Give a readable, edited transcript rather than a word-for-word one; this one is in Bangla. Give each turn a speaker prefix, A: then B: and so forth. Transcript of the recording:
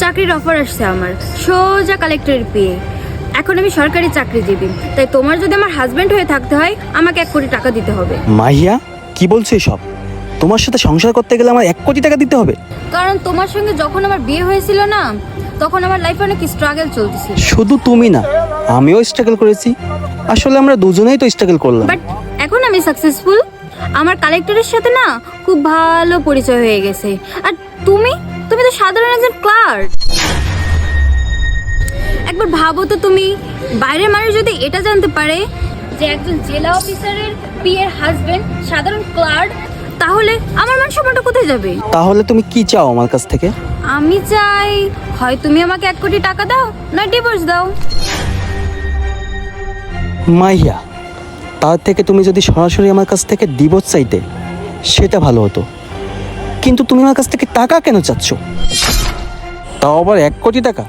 A: চাকরির অফার আসছে আমার, সোজা কালেক্টরের পেয়ে। এখন আমি সরকারি চাকরিজীবী, তাই তোমার যদি আমার হাজবেন্ড হয়ে থাকতে হয় আমাকে 1 কোটি টাকা দিতে হবে।
B: মাহিয়া, কি বলছো এসব? তোমার সাথে সংসার করতে গেলে আমার 1 কোটি টাকা দিতে হবে?
A: কারণ তোমার সঙ্গে যখন আমার বিয়ে হয়েছিল না, তখন আমার লাইফে অনেক স্ট্রাগল চলতেছিল।
B: শুধু তুমি না, আমিও স্ট্রাগল করেছি। আসলে আমরা দুজনেই তো স্ট্রাগল করলাম।
A: বাট এখন আমি সাকসেসফুল। আমার কালেক্টরের সাথে না খুব ভালো পরিচয় হয়ে গেছে। আর তুমি তুমি তো সাধারণ একজন ক্লার্ক। একবার ভাবো তো, তুমি বাইরের মানুষ যদি এটা জানতে পারে যে একজন জেলা অফিসারের পিএর হাজবেন্ড সাধারণ ক্লার্ক, তাহলে আমার মান সম্মানটা কোথায় যাবে?
B: তাহলে তুমি কি চাও আমার কাছ থেকে?
A: আমি চাই, হয় তুমি আমাকে 1 কোটি টাকা দাও, না ডিভোর্স দাও।
B: মাহিয়া, তার থেকে তুমি যদি সরাসরি আমার কাছ থেকে ডিভোর্স চাইতে সেটা ভালো হতো, কিন্তু তুমি আমার কাছ থেকে টাকা কেন চাচ্ছ? তাও আবার 1 কোটি টাকা?